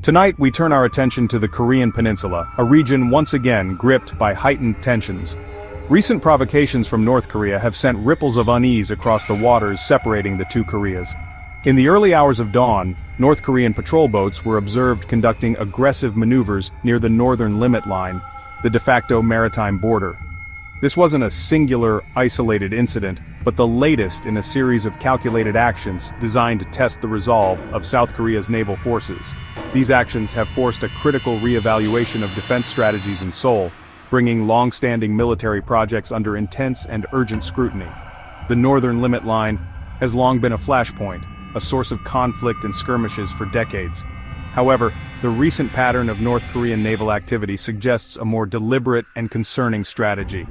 Tonight we turn our attention to the Korean Peninsula, a region once again gripped by heightened tensions. Recent provocations from North Korea have sent ripples of unease across the waters separating the two Koreas. In the early hours of dawn, North Korean patrol boats were observed conducting aggressive maneuvers near the northern limit line, the de facto maritime border. This wasn't a singular, isolated incident, but the latest in a series of calculated actions designed to test the resolve of South Korea's naval forces. These actions have forced a critical re-evaluation of defense strategies in Seoul, bringing long-standing military projects under intense and urgent scrutiny. The northern limit line has long been a flashpoint, a source of conflict and skirmishes for decades. However, the recent pattern of North Korean naval activity suggests a more deliberate and concerning strategy.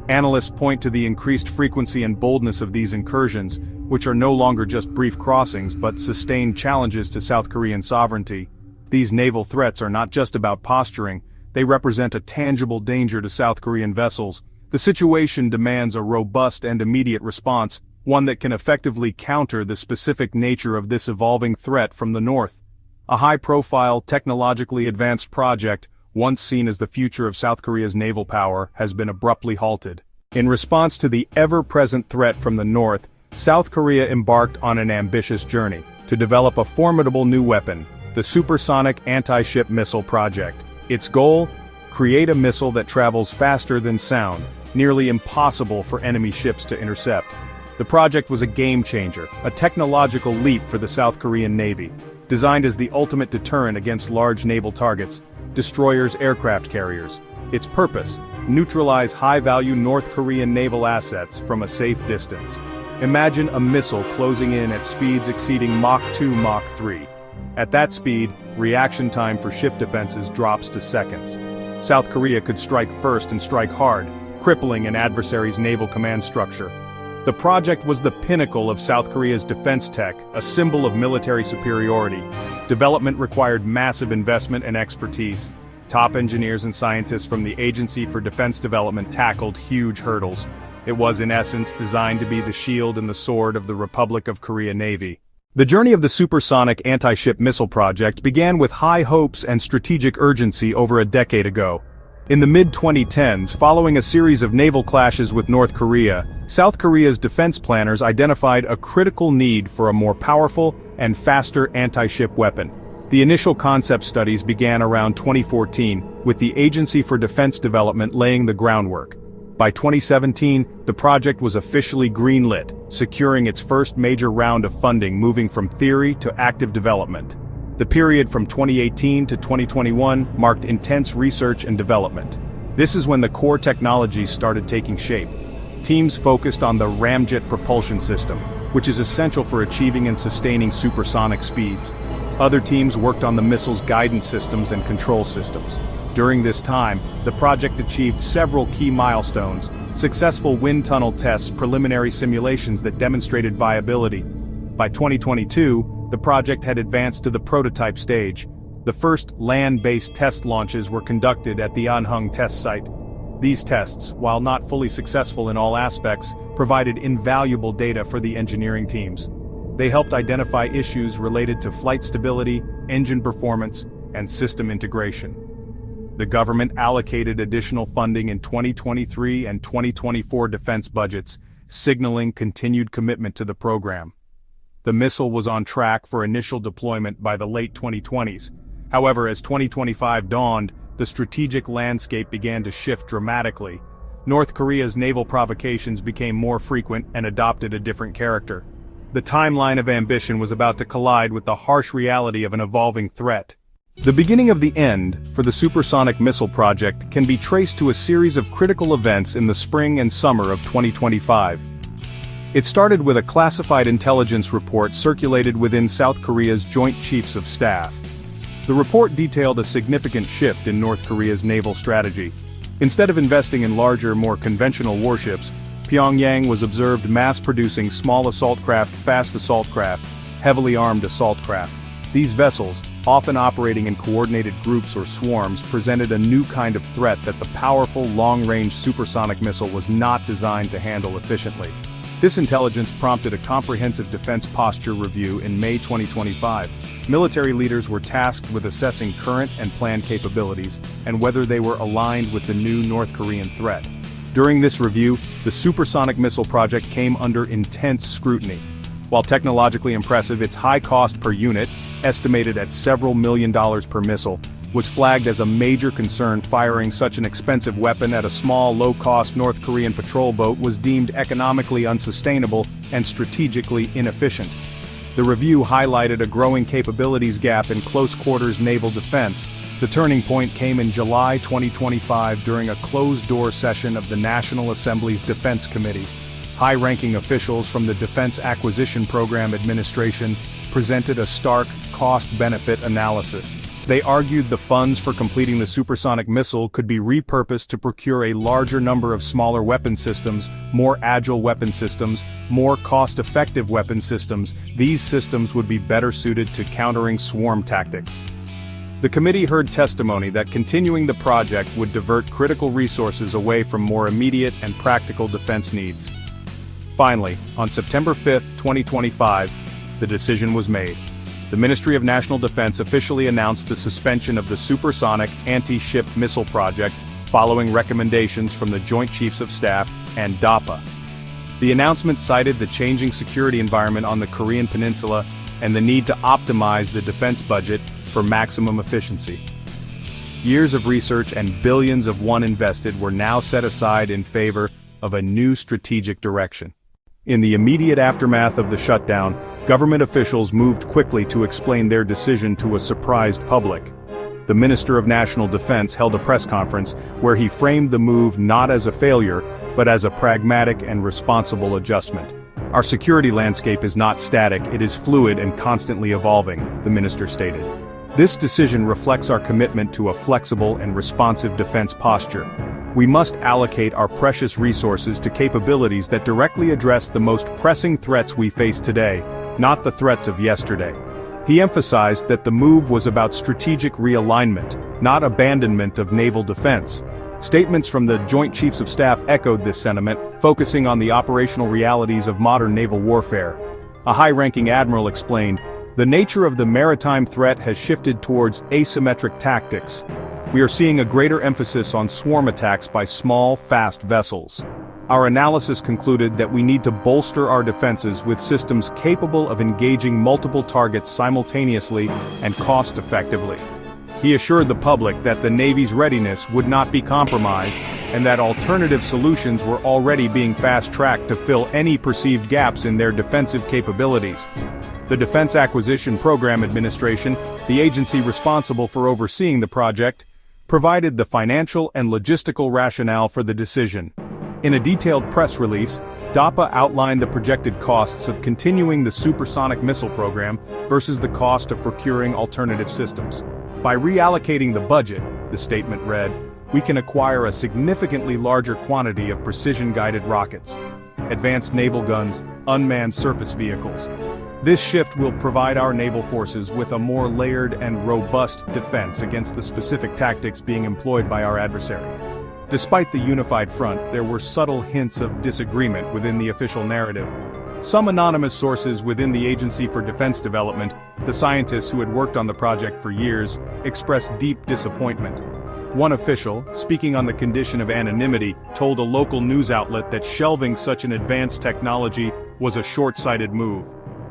Analysts point to the increased frequency and boldness of these incursions, which are no longer just brief crossings but sustained challenges to South Korean sovereignty. These naval threats are not just about posturing, they represent a tangible danger to South Korean vessels. The situation demands a robust and immediate response, one that can effectively counter the specific nature of this evolving threat from the north. A high-profile, technologically advanced project, once seen as the future of South Korea's naval power, has been abruptly halted. In response to the ever-present threat from the north, South Korea embarked on an ambitious journey to develop a formidable new weapon, the Supersonic anti-ship missile project. Its goal? Create a missile that travels faster than sound, nearly impossible for enemy ships to intercept. The project was a game-changer, a technological leap for the South Korean Navy. Designed as the ultimate deterrent against large naval targets, destroyers, aircraft carriers. Its purpose: neutralize high-value North Korean naval assets from a safe distance. Imagine a missile closing in at speeds exceeding Mach 2, Mach 3. At that speed, reaction time for ship defenses drops to seconds. South Korea could strike first and strike hard, crippling an adversary's naval command structure. The project was the pinnacle of South Korea's defense tech, a symbol of military superiority. Development required massive investment and expertise. Top engineers and scientists from the Agency for Defense Development tackled huge hurdles. It was in essence designed to be the shield and the sword of the Republic of Korea Navy. The journey of the Supersonic anti-ship missile project began with high hopes and strategic urgency over a decade ago. In the mid-2010s, following a series of naval clashes with North Korea, South Korea's defense planners identified a critical need for a more powerful and faster anti-ship weapon. The initial concept studies began around 2014, with the Agency for Defense Development laying the groundwork. By 2017, the project was officially greenlit, securing its first major round of funding, moving from theory to active development. The period from 2018 to 2021 marked intense research and development. This is when the core technologies started taking shape. Teams focused on the ramjet propulsion system, which is essential for achieving and sustaining supersonic speeds. Other teams worked on the missile's guidance systems and control systems. During this time, the project achieved several key milestones: successful wind tunnel tests, preliminary simulations that demonstrated viability. By 2022, the project had advanced to the prototype stage. The first land-based test launches were conducted at the Anhung test site. These tests, while not fully successful in all aspects, provided invaluable data for the engineering teams. They helped identify issues related to flight stability, engine performance, and system integration. The government allocated additional funding in 2023 and 2024 defense budgets, signaling continued commitment to the program. The missile was on track for initial deployment by the late 2020s. However, as 2025 dawned, the strategic landscape began to shift dramatically. North Korea's naval provocations became more frequent and adopted a different character. The timeline of ambition was about to collide with the harsh reality of an evolving threat. The beginning of the end for the Supersonic missile project can be traced to a series of critical events in the spring and summer of 2025. It started with a classified intelligence report circulated within South Korea's Joint Chiefs of Staff. The report detailed a significant shift in North Korea's naval strategy. Instead of investing in larger, more conventional warships, Pyongyang was observed mass-producing small assault craft, fast assault craft, heavily armed assault craft. These vessels, often operating in coordinated groups or swarms, presented a new kind of threat that the powerful long-range supersonic missile was not designed to handle efficiently. This intelligence prompted a comprehensive defense posture review in May 2025. Military leaders were tasked with assessing current and planned capabilities and whether they were aligned with the new North Korean threat. During this review, the Supersonic missile project came under intense scrutiny. While technologically impressive, its high cost per unit, estimated at several $1 million per missile, was flagged as a major concern. Firing such an expensive weapon at a small, low-cost North Korean patrol boat was deemed economically unsustainable and strategically inefficient. The review highlighted a growing capabilities gap in close-quarters naval defense. The turning point came in July 2025 during a closed-door session of the National Assembly's Defense Committee. High-ranking officials from the Defense Acquisition Program Administration presented a stark cost-benefit analysis. They argued the funds for completing the supersonic missile could be repurposed to procure a larger number of smaller weapon systems, more agile weapon systems, more cost-effective weapon systems. These systems would be better suited to countering swarm tactics. The committee heard testimony that continuing the project would divert critical resources away from more immediate and practical defense needs. Finally, on September 5, 2025, the decision was made. The Ministry of National Defense officially announced the suspension of the Supersonic Anti-Ship Missile Project following recommendations from the Joint Chiefs of Staff and DAPA. The announcement cited the changing security environment on the Korean Peninsula and the need to optimize the defense budget for maximum efficiency. Years of research and billions of won invested were now set aside in favor of a new strategic direction. In the immediate aftermath of the shutdown, government officials moved quickly to explain their decision to a surprised public. The Minister of National Defense held a press conference where he framed the move not as a failure, but as a pragmatic and responsible adjustment. Our security landscape is not static, it is fluid and constantly evolving, the minister stated. This decision reflects our commitment to a flexible and responsive defense posture. We must allocate our precious resources to capabilities that directly address the most pressing threats we face today, not the threats of yesterday. He emphasized that the move was about strategic realignment, not abandonment of naval defense. Statements from the Joint Chiefs of Staff echoed this sentiment, focusing on the operational realities of modern naval warfare. A high-ranking admiral explained, "The nature of the maritime threat has shifted towards asymmetric tactics. We are seeing a greater emphasis on swarm attacks by small, fast vessels. Our analysis concluded that we need to bolster our defenses with systems capable of engaging multiple targets simultaneously and cost-effectively." He assured the public that the Navy's readiness would not be compromised, and that alternative solutions were already being fast-tracked to fill any perceived gaps in their defensive capabilities. The Defense Acquisition Program Administration, the agency responsible for overseeing the project, provided the financial and logistical rationale for the decision. In a detailed press release, DAPA outlined the projected costs of continuing the supersonic missile program versus the cost of procuring alternative systems. By reallocating the budget, the statement read, we can acquire a significantly larger quantity of precision-guided rockets, advanced naval guns, unmanned surface vehicles. This shift will provide our naval forces with a more layered and robust defense against the specific tactics being employed by our adversary. Despite the unified front, there were subtle hints of disagreement within the official narrative. Some anonymous sources within the Agency for Defense Development, the scientists who had worked on the project for years, expressed deep disappointment. One official, speaking on the condition of anonymity, told a local news outlet that shelving such an advanced technology was a short-sighted move.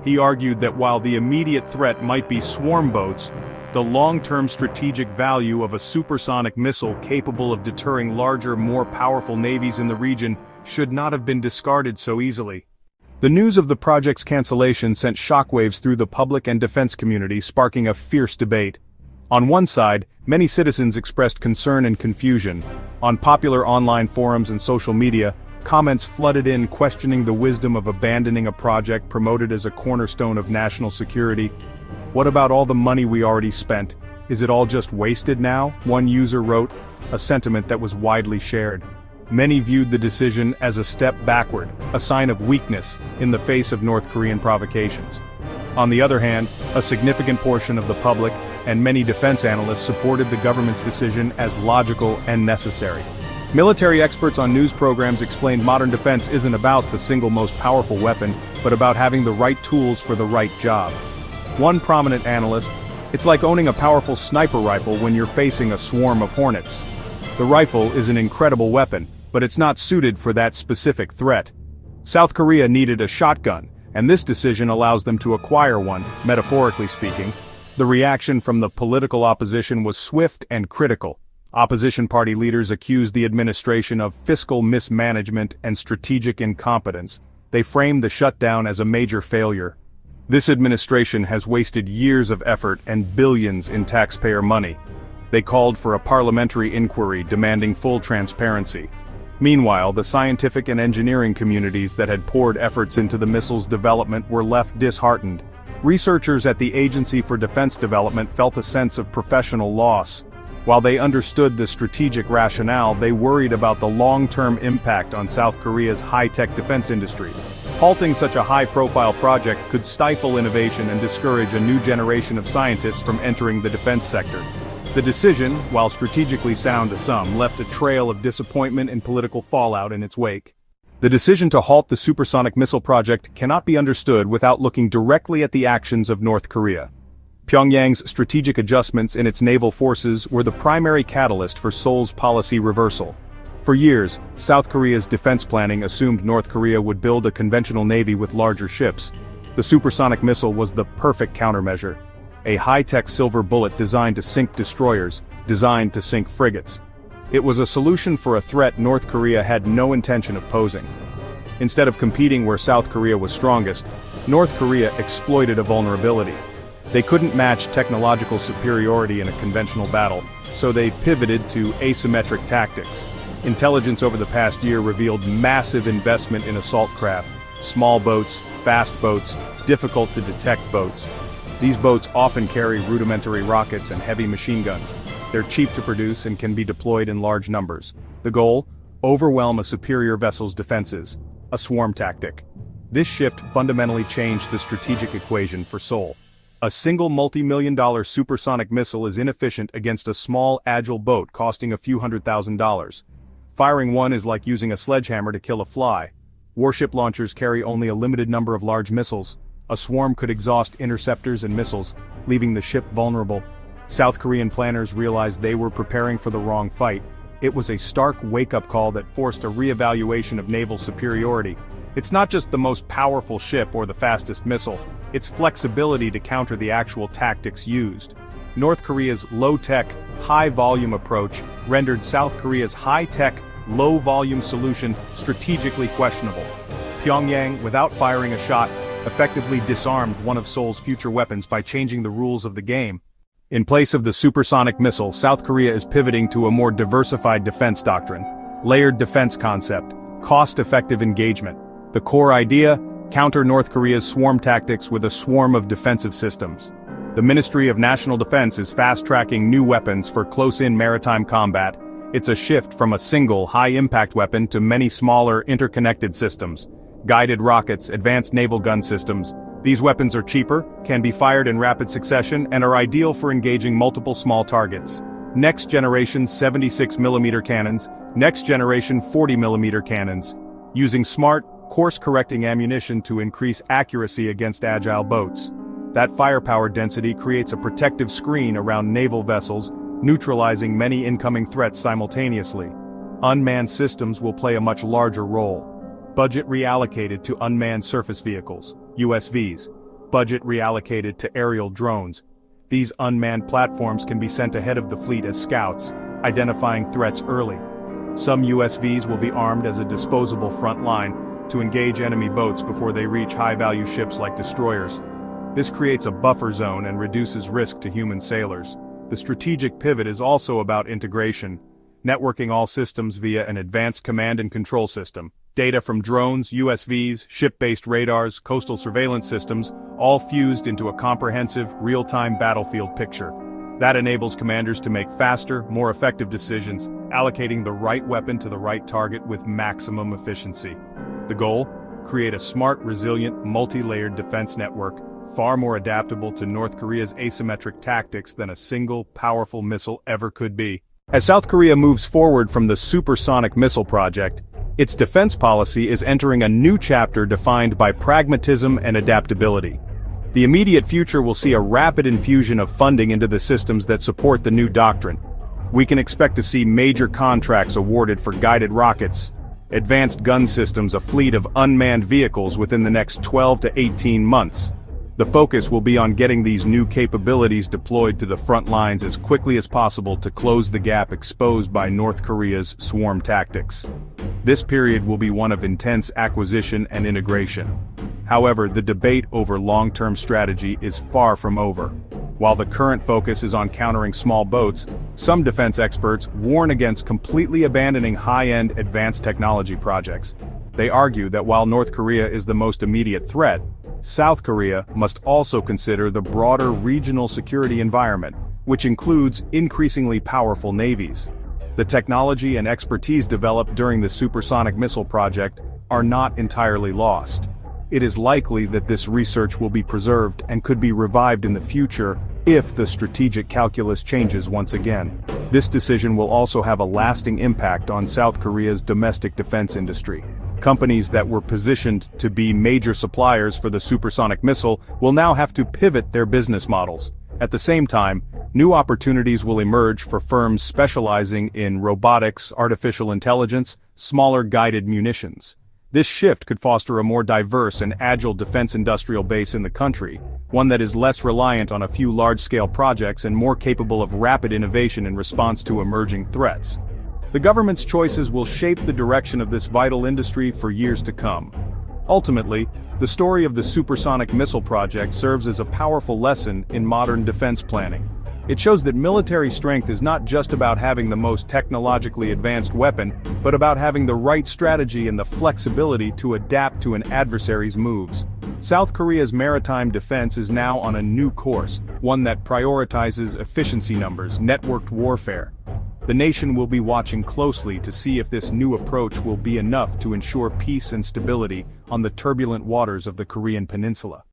He argued that while the immediate threat might be swarm boats, the long-term strategic value of a supersonic missile capable of deterring larger, more powerful navies in the region should not have been discarded so easily. The news of the project's cancellation sent shockwaves through the public and defense community, sparking a fierce debate. On one side, many citizens expressed concern and confusion. On popular online forums and social media, comments flooded in questioning the wisdom of abandoning a project promoted as a cornerstone of national security. What about all the money we already spent? Is it all just wasted now? One user wrote, a sentiment that was widely shared. Many viewed the decision as a step backward, a sign of weakness in the face of North Korean provocations. On the other hand, a significant portion of the public and many defense analysts supported the government's decision as logical and necessary. Military experts on news programs explained modern defense isn't about the single most powerful weapon, but about having the right tools for the right job. One prominent analyst, "It's like owning a powerful sniper rifle when you're facing a swarm of hornets. The rifle is an incredible weapon, but it's not suited for that specific threat." South Korea needed a shotgun, and this decision allows them to acquire one, metaphorically speaking. The reaction from the political opposition was swift and critical. Opposition party leaders accused the administration of fiscal mismanagement and strategic incompetence. They framed the shutdown as a major failure. This administration has wasted years of effort and billions in taxpayer money. They called for a parliamentary inquiry demanding full transparency. Meanwhile, the scientific and engineering communities that had poured efforts into the missile's development were left disheartened. Researchers at the Agency for Defense Development felt a sense of professional loss. While they understood the strategic rationale, they worried about the long-term impact on South Korea's high-tech defense industry. Halting such a high-profile project could stifle innovation and discourage a new generation of scientists from entering the defense sector. The decision, while strategically sound to some, left a trail of disappointment and political fallout in its wake. The decision to halt the Supersonic missile project cannot be understood without looking directly at the actions of North Korea. Pyongyang's strategic adjustments in its naval forces were the primary catalyst for Seoul's policy reversal. For years, South Korea's defense planning assumed North Korea would build a conventional navy with larger ships. The supersonic missile was the perfect countermeasure. A high-tech silver bullet designed to sink destroyers, designed to sink frigates. It was a solution for a threat North Korea had no intention of posing. Instead of competing where South Korea was strongest, North Korea exploited a vulnerability. They couldn't match technological superiority in a conventional battle, so they pivoted to asymmetric tactics. Intelligence over the past year revealed massive investment in assault craft, small boats, fast boats, difficult to detect boats. These boats often carry rudimentary rockets and heavy machine guns. They're cheap to produce and can be deployed in large numbers. The goal? Overwhelm a superior vessel's defenses. A swarm tactic. This shift fundamentally changed the strategic equation for Seoul. A single multi-million-dollar supersonic missile is inefficient against a small, agile boat costing a few $100,000. Firing one is like using a sledgehammer to kill a fly. Warship launchers carry only a limited number of large missiles. A swarm could exhaust interceptors and missiles, leaving the ship vulnerable. South Korean planners realized they were preparing for the wrong fight. It was a stark wake-up call that forced a re-evaluation of naval superiority. It's not just the most powerful ship or the fastest missile, it's flexibility to counter the actual tactics used. North Korea's low-tech, high-volume approach rendered South Korea's high-tech, low-volume solution strategically questionable. Pyongyang, without firing a shot, effectively disarmed one of Seoul's future weapons by changing the rules of the game. In place of the supersonic missile, South Korea is pivoting to a more diversified defense doctrine. Layered defense concept, cost-effective engagement. The core idea? Counter North Korea's swarm tactics with a swarm of defensive systems. The Ministry of National Defense is fast-tracking new weapons for close-in maritime combat. It's a shift from a single, high-impact weapon to many smaller, interconnected systems. Guided rockets, advanced naval gun systems. These weapons are cheaper, can be fired in rapid succession, and are ideal for engaging multiple small targets. Next-generation 76mm cannons, next-generation 40mm cannons. Using smart, course-correcting ammunition to increase accuracy against agile boats. That firepower density creates a protective screen around naval vessels, neutralizing many incoming threats simultaneously. Unmanned systems will play a much larger role. Budget reallocated to unmanned surface vehicles, USVs. Budget reallocated to aerial drones. These unmanned platforms can be sent ahead of the fleet as scouts, identifying threats early. Some USVs will be armed as a disposable front line to engage enemy boats before they reach high-value ships like destroyers. This creates a buffer zone and reduces risk to human sailors. The strategic pivot is also about integration, networking all systems via an advanced command and control system. Data from drones, USVs, ship-based radars, coastal surveillance systems, all fused into a comprehensive, real-time battlefield picture. That enables commanders to make faster, more effective decisions, allocating the right weapon to the right target with maximum efficiency. The goal? Create a smart, resilient, multi-layered defense network, far more adaptable to North Korea's asymmetric tactics than a single, powerful missile ever could be. As South Korea moves forward from the Supersonic missile project, its defense policy is entering a new chapter defined by pragmatism and adaptability. The immediate future will see a rapid infusion of funding into the systems that support the new doctrine. We can expect to see major contracts awarded for guided rockets, advanced gun systems, a fleet of unmanned vehicles within the next 12 to 18 months. The focus will be on getting these new capabilities deployed to the front lines as quickly as possible to close the gap exposed by North Korea's swarm tactics. This period will be one of intense acquisition and integration. However, the debate over long-term strategy is far from over. While the current focus is on countering small boats, some defense experts warn against completely abandoning high-end advanced technology projects. They argue that while North Korea is the most immediate threat, South Korea must also consider the broader regional security environment, which includes increasingly powerful navies. The technology and expertise developed during the Supersonic missile project are not entirely lost. It is likely that this research will be preserved and could be revived in the future if the strategic calculus changes once again. This decision will also have a lasting impact on South Korea's domestic defense industry. Companies that were positioned to be major suppliers for the supersonic missile will now have to pivot their business models. At the same time, new opportunities will emerge for firms specializing in robotics, artificial intelligence, smaller guided munitions. This shift could foster a more diverse and agile defense industrial base in the country, one that is less reliant on a few large-scale projects and more capable of rapid innovation in response to emerging threats. The government's choices will shape the direction of this vital industry for years to come. Ultimately, the story of the Supersonic missile project serves as a powerful lesson in modern defense planning. It shows that military strength is not just about having the most technologically advanced weapon, but about having the right strategy and the flexibility to adapt to an adversary's moves. South Korea's maritime defense is now on a new course, one that prioritizes efficiency numbers, networked warfare. The nation will be watching closely to see if this new approach will be enough to ensure peace and stability on the turbulent waters of the Korean peninsula.